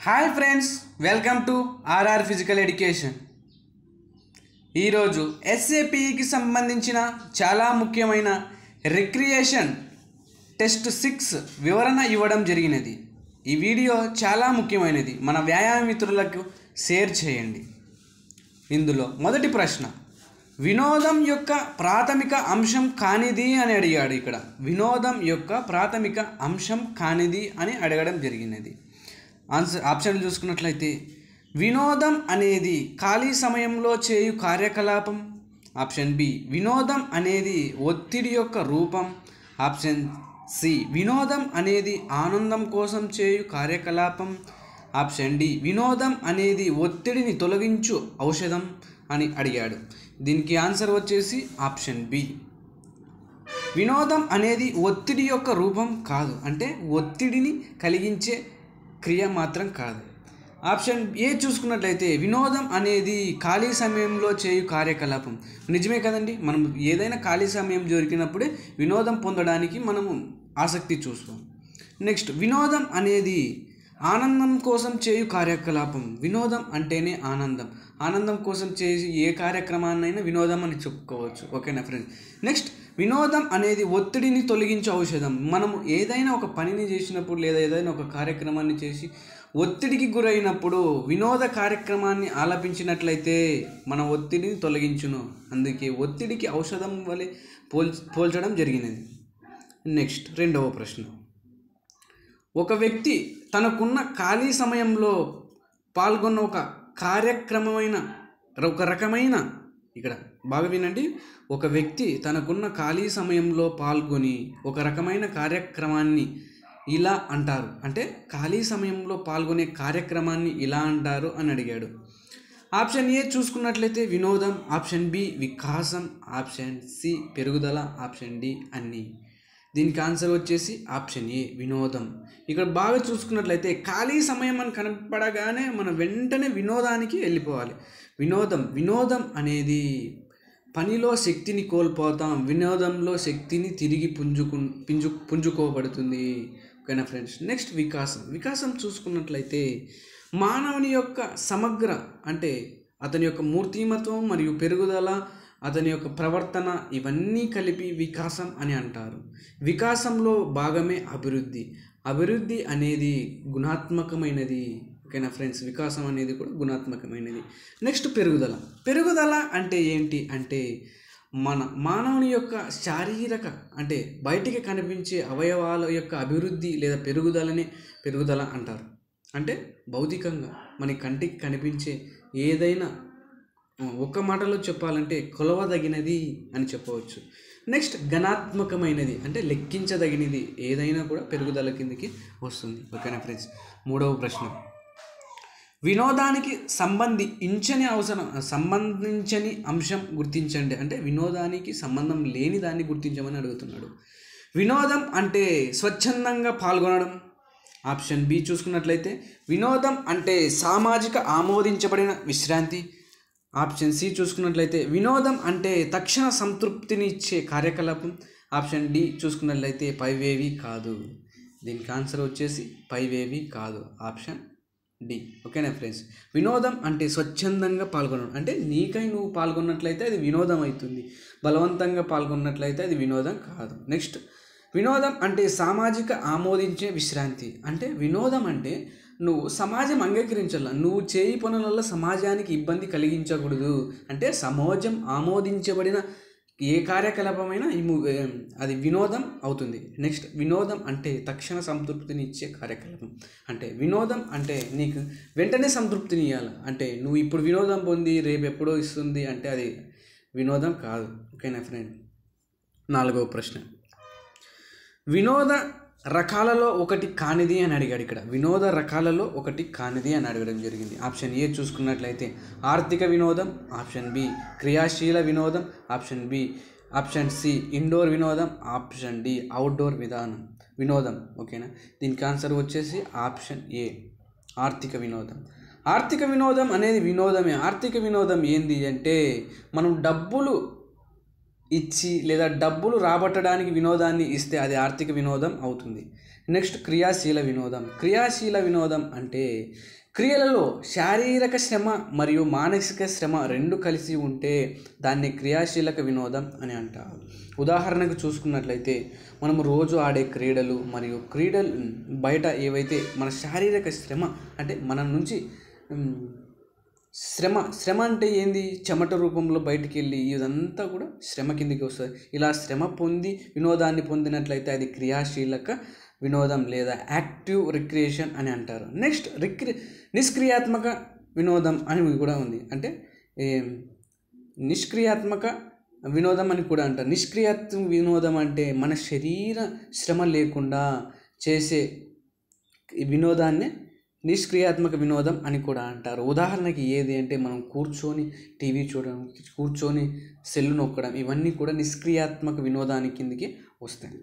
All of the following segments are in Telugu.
Hi friends, welcome to RR physical education. ఈరోజు ఎస్ఏపిఈకి సంబంధించిన చాలా ముఖ్యమైన రిక్రియేషన్ టెస్ట్ 6 వివరణ ఇవ్వడం జరిగినది. ఈ వీడియో చాలా ముఖ్యమైనది, మన వ్యాయామ మిత్రులకు షేర్ చేయండి. ఇందులో మొదటి ప్రశ్న, వినోదం యొక్క ప్రాథమిక అంశం కానిది అని అడిగాడు. ఇక్కడ వినోదం యొక్క ప్రాథమిక అంశం కానిది అని అడగడం జరిగినది. ఆప్షన్ చూసుకున్నట్లయితే వినోదం అనేది ఖాళీ సమయంలో చేయు కార్యకలాపం. ఆప్షన్ బి, వినోదం అనేది ఒత్తిడి యొక్క రూపం. ఆప్షన్ సి, వినోదం అనేది ఆనందం కోసం చేయు కార్యకలాపం. ఆప్షన్ డి, వినోదం అనేది ఒత్తిడిని తొలగించు ఔషధం అని అడిగాడు. దీనికి ఆన్సర్ వచ్చేసి ఆప్షన్ బి. వినోదం అనేది ఒత్తిడి యొక్క రూపం కాదు, అంటే ఒత్తిడిని కలిగించే క్రియ మాత్రం కాదు. ఆప్షన్ ఏ చూసుకున్నట్లయితే వినోదం అనేది ఖాళీ సమయంలో చేయు కార్యకలాపం. నిజమే కదండి, మనం ఏదైనా ఖాళీ సమయం దొరికినప్పుడే వినోదం పొందడానికి మనము ఆసక్తి చూస్తాం. నెక్స్ట్, వినోదం అనేది ఆనందం కోసం చేయు కార్యకలాపం. వినోదం అంటేనే ఆనందం. ఆనందం కోసం చేసి ఏ కార్యక్రమాన్నైనా వినోదం అని చెప్పుకోవచ్చు. ఓకేనా ఫ్రెండ్స్. నెక్స్ట్, వినోదం అనేది ఒత్తిడిని తొలగించే ఔషధం. మనము ఏదైనా ఒక పనిని చేసినప్పుడు లేదా ఏదైనా ఒక కార్యక్రమాన్ని చేసి ఒత్తిడికి గురైనప్పుడు వినోద కార్యక్రమాన్ని ఆలపించినట్లయితే మన ఒత్తిడిని తొలగించును. అందుకే ఒత్తిడికి ఔషధం వలె పోల్చడం జరిగినది. నెక్స్ట్, రెండవ ప్రశ్న, ఒక వ్యక్తి తనకున్న ఖాళీ సమయంలో పాల్గొన్న ఒక రకమైన ఇక్కడ బాగా వినండి, ఒక వ్యక్తి తనకున్న ఖాళీ సమయంలో పాల్గొని ఒక రకమైన కార్యక్రమాన్ని ఇలా అంటారు. అంటే ఖాళీ సమయంలో పాల్గొనే కార్యక్రమాన్ని ఇలా అంటారు అని అడిగాడు. ఆప్షన్ ఏ చూసుకున్నట్లయితే వినోదం. ఆప్షన్ బి వికాసం. ఆప్షన్ సి పెరుగుదల. ఆప్షన్ డి అన్నీ. దీనికి ఆన్సర్ వచ్చేసి ఆప్షన్ ఏ వినోదం. ఇక్కడ బాగా చూసుకున్నట్లయితే ఖాళీ సమయం అని కనపడగానే మనం వెంటనే వినోదానికి వెళ్ళిపోవాలి. వినోదం అనేది పనిలో శక్తిని కోల్పోతాం, వినోదంలో శక్తిని తిరిగి పుంజుకోబడుతుంది. ఓకేనా ఫ్రెండ్స్. నెక్స్ట్, వికాసం చూసుకున్నట్లయితే మానవుని యొక్క సమగ్ర, అంటే అతని యొక్క మూర్తిమత్వం మరియు పెరుగుదల, అతని యొక్క ప్రవర్తన, ఇవన్నీ కలిపి వికాసం అని అంటారు. వికాసంలో భాగమే అభివృద్ధి అనేది గుణాత్మకమైనది. ఓకేనా ఫ్రెండ్స్. వికాసం అనేది కూడా గుణాత్మకమైనది. నెక్స్ట్, పెరుగుదల అంటే ఏంటి అంటే మానవుని యొక్క శారీరక, అంటే బయటికి కనిపించే అవయవాల యొక్క అభివృద్ధి లేదా పెరుగుదలని పెరుగుదల అంటారు. అంటే భౌతికంగా మన కంటికి కనిపించే ఏదైనా ఒక్క మాటలో చెప్పాలంటే కొలవదగినది అని చెప్పవచ్చు. నెక్స్ట్, ఘనాత్మకమైనది అంటే లెక్కించదగినది, ఏదైనా కూడా పెరుగుదల కిందకి వస్తుంది. ఓకేనా ఫ్రెండ్స్. మూడవ ప్రశ్న, వినోదానికి సంబంధించని అంశం గుర్తించండి. అంటే వినోదానికి సంబంధం లేని దాన్ని గుర్తించమని అడుగుతున్నాడు. వినోదం అంటే స్వచ్ఛందంగా పాల్గొనడం. ఆప్షన్ బి చూసుకున్నట్లయితే వినోదం అంటే సామాజిక ఆమోదించబడిన విశ్రాంతి. ఆప్షన్ సి చూసుకున్నట్లయితే వినోదం అంటే తక్షణ సంతృప్తిని ఇచ్చే కార్యకలాపం. ఆప్షన్ డి చూసుకున్నట్లయితే పైవేవి కాదు. దీనికి ఆన్సర్ వచ్చేసి పైవేవి కాదు, ఆప్షన్ డి. ఓకేనా ఫ్రెండ్స్. వినోదం అంటే స్వచ్ఛందంగా పాల్గొనడం, అంటే నీకై నువ్వు పాల్గొన్నట్లయితే అది వినోదం అవుతుంది. బలవంతంగా పాల్గొన్నట్లయితే అది వినోదం కాదు. నెక్స్ట్, వినోదం అంటే సామాజిక ఆమోదించే విశ్రాంతి. అంటే వినోదం అంటే నువ్వు సమాజం అంగీకరించాల, నువ్వు చేయి పనులలో సమాజానికి ఇబ్బంది కలిగించకూడదు. అంటే సమాజం ఆమోదించబడిన ఏ కార్యకలాపమైనా అది వినోదం అవుతుంది. నెక్స్ట్, వినోదం అంటే తక్షణ సంతృప్తిని ఇచ్చే కార్యకలాపం. అంటే వినోదం అంటే నీకు వెంటనే సంతృప్తిని ఇవ్వాలి. అంటే నువ్వు ఇప్పుడు వినోదం పొంది రేపు ఎప్పుడో ఇస్తుంది అంటే అది వినోదం కాదు. ఓకేనా ఫ్రెండ్. నాలుగవ ప్రశ్న, వినోద రకాలలో ఒకటి కానిది అని అడిగాడు. ఇక్కడ వినోద రకాలలో ఒకటి కానిది అని అడగడం జరిగింది. ఆప్షన్ ఏ చూసుకున్నట్లయితే ఆర్థిక వినోదం. ఆప్షన్ బి క్రియాశీల వినోదం. ఆప్షన్ సి ఇండోర్ వినోదం. ఆప్షన్ డి అవుట్డోర్ వినోదం. ఓకేనా. దీనికి ఆన్సర్ వచ్చేసి ఆప్షన్ ఏ ఆర్థిక వినోదం. ఆర్థిక వినోదం అనేది వినోదమే. ఆర్థిక వినోదం ఏంది అంటే మనం డబ్బులు ఇచ్చి లేదా డబ్బులు రాబట్టడానికి వినోదాన్ని ఇస్తే అది ఆర్థిక వినోదం అవుతుంది. నెక్స్ట్ క్రియాశీల వినోదం. క్రియాశీల వినోదం అంటే క్రియలలో శారీరక శ్రమ మరియు మానసిక శ్రమ రెండు కలిసి ఉంటే దాన్ని క్రియాశీలక వినోదం అని అంటారు. ఉదాహరణకు చూసుకున్నట్లయితే మనము రోజు ఆడే క్రీడలు మరియు క్రీడలు బయట ఏవైతే మన శారీరక శ్రమ అంటే మన నుంచి శ్రమ అంటే ఏంది, చెమట రూపంలో బయటికి వెళ్ళి ఇదంతా కూడా శ్రమ కిందికి వస్తుంది. ఇలా శ్రమ పొంది వినోదాన్ని పొందినట్లయితే అది క్రియాశీలక వినోదం లేదా యాక్టివ్ రిక్రియేషన్ అని అంటారు. నెక్స్ట్ నిష్క్రియాత్మక వినోదం అని కూడా ఉంది. అంటే నిష్క్రియాత్మక వినోదం అని కూడా అంటారు. నిష్క్రియాత్మక వినోదం అంటే మన శరీర శ్రమ లేకుండా చేసే వినోదాన్ని నిష్క్రియాత్మక వినోదం అని కూడా అంటారు. ఉదాహరణకి ఏది అంటే మనం కూర్చొని టీవీ చూడడం, కూర్చొని సెల్లు నొక్కడం, ఇవన్నీ కూడా నిష్క్రియాత్మక వినోదాని కిందికి వస్తాయి.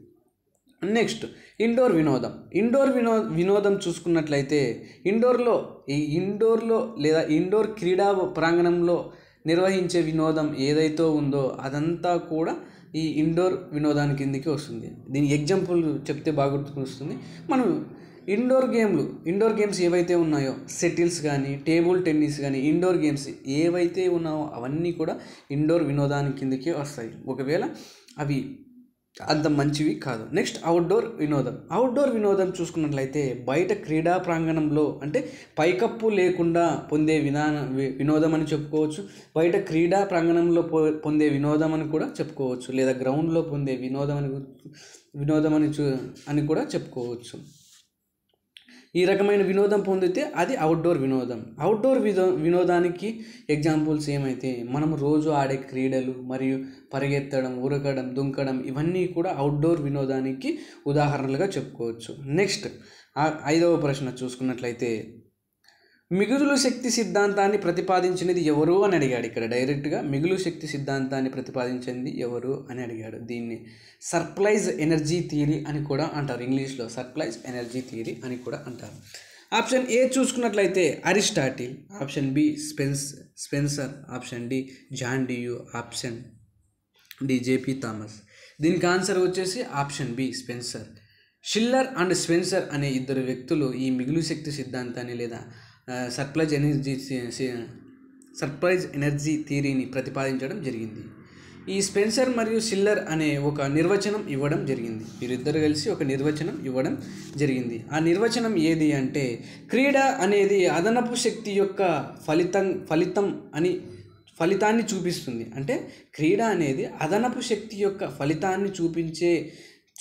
నెక్స్ట్ ఇండోర్ వినోదం. వినోదం చూసుకున్నట్లయితే ఇండోర్లో లేదా ఇండోర్ క్రీడా ప్రాంగణంలో నిర్వహించే వినోదం ఏదైతే ఉందో అదంతా కూడా ఈ ఇండోర్ వినోదాని కిందికి వస్తుంది. దీని ఎగ్జాంపుల్ చెప్తే బాగా గుర్తుకొస్తుంది. మనం ఇండోర్ గేమ్స్ ఏవైతే ఉన్నాయో సెటిల్స్ కానీ టేబుల్ టెన్నిస్ కానీ ఇండోర్ గేమ్స్ ఏవైతే ఉన్నాయో అవన్నీ కూడా ఇండోర్ వినోదాని కిందకి వస్తాయి, ఒకవేళ అవి అంత మంచివి కాదు. నెక్స్ట్ అవుట్డోర్ వినోదం చూసుకున్నట్లయితే బయట క్రీడా ప్రాంగణంలో అంటే పైకప్పు లేకుండా పొందే వినోదం అని చెప్పుకోవచ్చు. బయట క్రీడా ప్రాంగణంలో పొందే వినోదం అని కూడా చెప్పుకోవచ్చు, లేదా గ్రౌండ్లో పొందే వినోదం అని కూడా చెప్పుకోవచ్చు. ఈ రకమైన వినోదం పొందితే అది అవుట్డోర్ వినోదం. వినోదానికి ఎగ్జాంపుల్స్ ఏమైతే మనం రోజు ఆడే క్రీడలు మరియు పరిగెత్తడం, ఉరకడం, దుంకడం ఇవన్నీ కూడా అవుట్డోర్ వినోదానికి ఉదాహరణలుగా చెప్పుకోవచ్చు. నెక్స్ట్ 5వ ప్రశ్న చూసుకున్నట్లయితే మిగులు శక్తి సిద్ధాంతాన్ని ప్రతిపాదించినది ఎవరు అని అడిగాడు. ఇక్కడ డైరెక్ట్గా మిగులు శక్తి సిద్ధాంతాన్ని ప్రతిపాదించింది ఎవరు అని అడిగాడు. దీన్ని సర్ప్రైజ్ ఎనర్జీ థియరీ అని కూడా అంటారు. ఇంగ్లీష్లో సర్ప్రైజ్ ఎనర్జీ థియరీ అని కూడా అంటారు. ఆప్షన్ ఏ చూసుకున్నట్లయితే Aristotle, option B Spencer, option D John Dewey, option D JP Thomas. దీనికి ఆన్సర్ వచ్చేసి option B Spencer. Schiller and Spencer అనే ఇద్దరు వ్యక్తులు ఈ మిగులు శక్తి సిద్ధాంతాన్ని లేదా సర్ప్రైజ్ ఎనర్జీ థియరీని ప్రతిపాదించడం జరిగింది. ఈ స్పెన్సర్ మరియు షిల్లర్ అనే ఒక నిర్వచనం ఇవ్వడం జరిగింది. వీరిద్దరు కలిసి ఒక నిర్వచనం ఇవ్వడం జరిగింది. ఆ నిర్వచనం ఏది అంటే క్రీడ అనేది అదనపు శక్తి యొక్క ఫలితాన్ని చూపిస్తుంది. అంటే క్రీడ అనేది అదనపు శక్తి యొక్క ఫలితాన్ని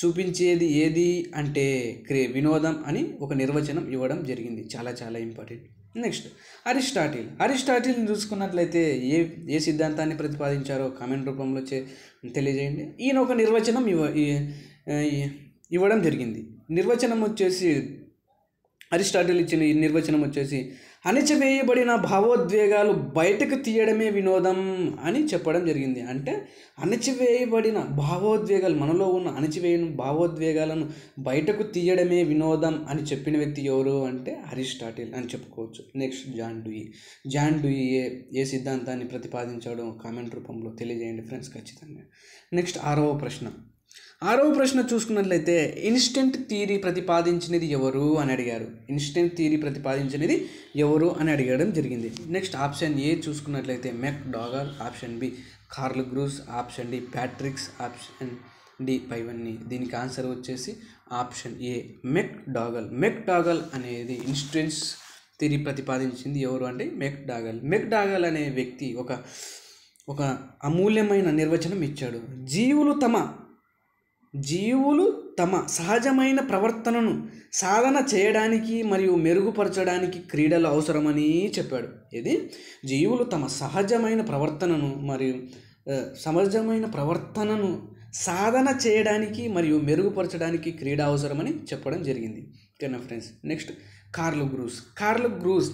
చూపించేది ఏది అంటే వినోదం అని ఒక నిర్వచనం ఇవ్వడం జరిగింది. చాలా చాలా ఇంపార్టెంట్. నెక్స్ట్ అరిస్టాటిల్ చూసుకున్నట్లయితే ఏ సిద్ధాంతాన్ని ప్రతిపాదించారో కామెంట్ రూపంలో తెలియజేయండి. ఈయన ఒక నిర్వచనం ఇవ్వడం జరిగింది. నిర్వచనం వచ్చేసి అరిస్టాటిల్ ఇచ్చిన ఈ నిర్వచనం వచ్చేసి అణచివేయబడిన భావోద్వేగాలు బయటకు తీయడమే వినోదం అని చెప్పడం జరిగింది. అంటే అణచివేయబడిన భావోద్వేగాలు, మనలో ఉన్న అణచివేయని భావోద్వేగాలను బయటకు తీయడమే వినోదం అని చెప్పిన వ్యక్తి ఎవరు అంటే అరిస్టాటిల్ అని చెప్పుకోవచ్చు. నెక్స్ట్ జాన్ డూయి ఏ సిద్ధాంతాన్ని ప్రతిపాదించాడో కామెంట్ రూపంలో తెలియజేయండి ఫ్రెండ్స్ ఖచ్చితంగా. నెక్స్ట్ 6వ ప్రశ్న చూసుకున్నట్లయితే ఇన్స్టెంట్ థియరీ ప్రతిపాదించినది ఎవరు అని అడిగారు. అడగడం జరిగింది. నెక్స్ట్ ఆప్షన్ ఏ చూసుకున్నట్లయితే McDougall, option B Karl Groos, option D Patricks, option D పైవన్నీ. దీనికి ఆన్సర్ వచ్చేసి ఆప్షన్ ఏ మెక్డాగల్ అనేది ఇన్స్టెంట్ థియరీ ప్రతిపాదించింది ఎవరు అంటే మెక్డాగల్ అనే వ్యక్తి ఒక అమూల్యమైన నిర్వచనం ఇచ్చాడు. జీవులు తమ సహజమైన ప్రవర్తనను సాధన చేయడానికి మరియు మెరుగుపరచడానికి క్రీడలు అవసరమని చెప్పాడు. జీవులు తమ సహజమైన ప్రవర్తనను సాధన చేయడానికి మరియు మెరుగుపరచడానికి క్రీడ అవసరమని చెప్పడం జరిగింది. ఓకేనా ఫ్రెండ్స్. నెక్స్ట్ కార్ల్ గ్రూస్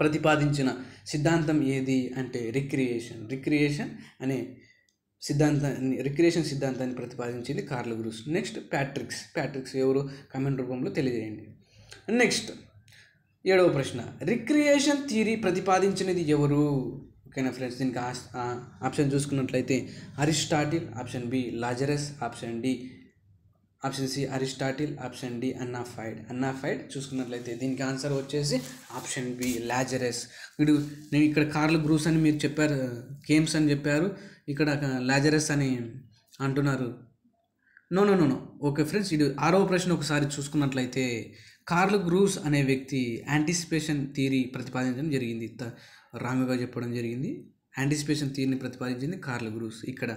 ప్రతిపాదించిన సిద్ధాంతం ఏది అంటే రిక్రియేషన్ సిద్ధాంతాన్ని ప్రతిపాదించింది కార్ల్ గ్రూస్. నెక్స్ట్ ప్యాట్రిక్స్ ఎవరు కామెంట్ రూపంలో తెలియజేయండి. నెక్స్ట్ 7వ ప్రశ్న రిక్రియేషన్ థియరీ ప్రతిపాదించినది ఎవరు? ఓకేనా ఫ్రెండ్స్, దీనికి ఆప్షన్ చూసుకున్నట్లయితే Aristotle, option B Lazarus, option C Aristotle, option D Anna Freud చూసుకున్నట్లయితే దీనికి ఆన్సర్ వచ్చేసి ఆప్షన్ బి లాజరస్. నేను ఇక్కడ కార్ల్ గ్రూస్ అని మీరు చెప్పారు, గేమ్స్ అని చెప్పారు, ఇక్కడ లాజరస్ అని అంటున్నారు. నో. ఓకే ఫ్రెండ్స్, ఇది 6వ ప్రశ్న ఒకసారి చూసుకున్నట్లయితే కార్ల్ గ్రూస్ అనే వ్యక్తి యాంటిసిపేషన్ థియరీ ప్రతిపాదించడం జరిగింది. రాంగ్గా చెప్పడం జరిగింది. యాంటిసిపేషన్ థియరీని ప్రతిపాదించింది కార్ల్ గ్రూస్. ఇక్కడ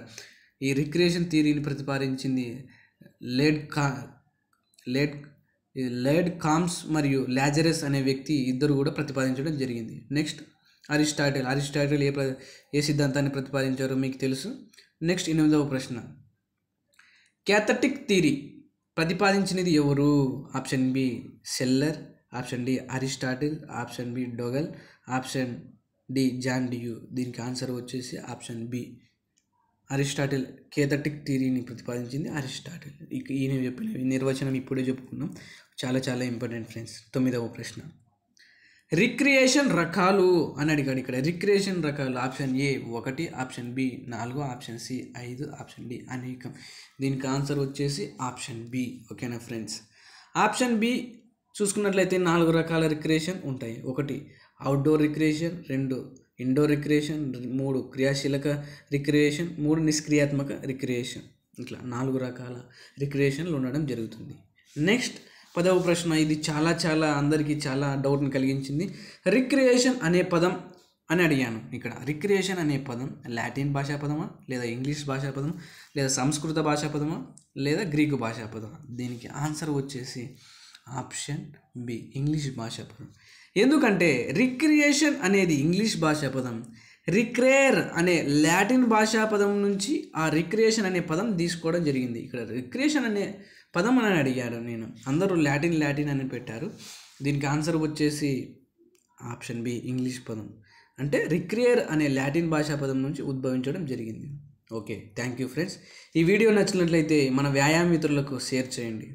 ఈ రిక్రియేషన్ థియరీని ప్రతిపాదించింది లేడ్ కామ్స్ మరియు లాజరస్ అనే వ్యక్తి ఇద్దరు కూడా ప్రతిపాదించడం జరిగింది. నెక్స్ట్ అరిస్టాటిల్ ఏ సిద్ధాంతాన్ని ప్రతిపాదించారో మీకు తెలుసు. నెక్స్ట్ 8వ ప్రశ్న, క్యాథటిక్ థియరీ ప్రతిపాదించినది ఎవరు? Option B Schiller, option D Aristotle, option B Dougall, option D John Dewey. దీనికి ఆన్సర్ వచ్చేసి ఆప్షన్ బి అరిస్టాటిల్. కేథటిక్ థియరీని ప్రతిపాదించింది అరిస్టాటిల్. ఈయన చెప్పిన నిర్వచనం ఇప్పుడే చెప్పుకున్నాం, చాలా చాలా ఇంపార్టెంట్ ఫ్రెండ్స్. 9వ ప్రశ్న, రిక్రియేషన్ రకాలు అని అడిగాడు. ఇక్కడ రిక్రియేషన్ రకాలు option A 1, option B 4, option C 5, option D అనేకం. దీనికి ఆన్సర్ వచ్చేసి ఆప్షన్ బి. ఓకేనా ఫ్రెండ్స్, ఆప్షన్ బి చూసుకున్నట్లయితే 4 రకాల రిక్రియేషన్ ఉంటాయి. 1 అవుట్డోర్ రిక్రియేషన్, 2 ఇండోర్ రిక్రియేషన్, 3 క్రియాశీలక రిక్రియేషన్, 3 నిష్క్రియాత్మక రిక్రియేషన్. ఇట్లా 4 రకాల రిక్రియేషన్లు ఉండడం జరుగుతుంది. నెక్స్ట్ 10వ ప్రశ్న, ఇది చాలా చాలా అందరికీ చాలా డౌట్ని కలిగించింది. రిక్రియేషన్ అనే పదం అని అడిగాను. ఇక్కడ రిక్రియేషన్ అనే పదం లాటిన్ భాషా పదమా, లేదా ఇంగ్లీష్ భాషా పదమా, లేదా సంస్కృత భాషా పదమా, లేదా గ్రీకు భాషా పదమా? దీనికి ఆన్సర్ వచ్చేసి ఆప్షన్ బి ఇంగ్లీష్ భాషా పదం. ఎందుకంటే రిక్రియేషన్ అనేది ఇంగ్లీష్ భాషా పదం, రిక్రేర్ అనే లాటిన్ భాషా పదం నుంచి ఆ రిక్రియేషన్ అనే పదం తీసుకోవడం జరిగింది. ఇక్కడ రిక్రియేషన్ అనే పదం అని అడిగాడు నేను, అందరూ లాటిన్ అని పెట్టారు. దీనికి ఆన్సర్ వచ్చేసి ఆప్షన్ బి ఇంగ్లీష్ పదం. అంటే రిక్రియేర్ అనే లాటిన్ భాషా పదం నుంచి ఉద్భవించడం జరిగింది. Okay, thank you friends. ఈ వీడియో నచ్చినట్లయితే మన వ్యాయామ మిత్రులకు షేర్ చేయండి.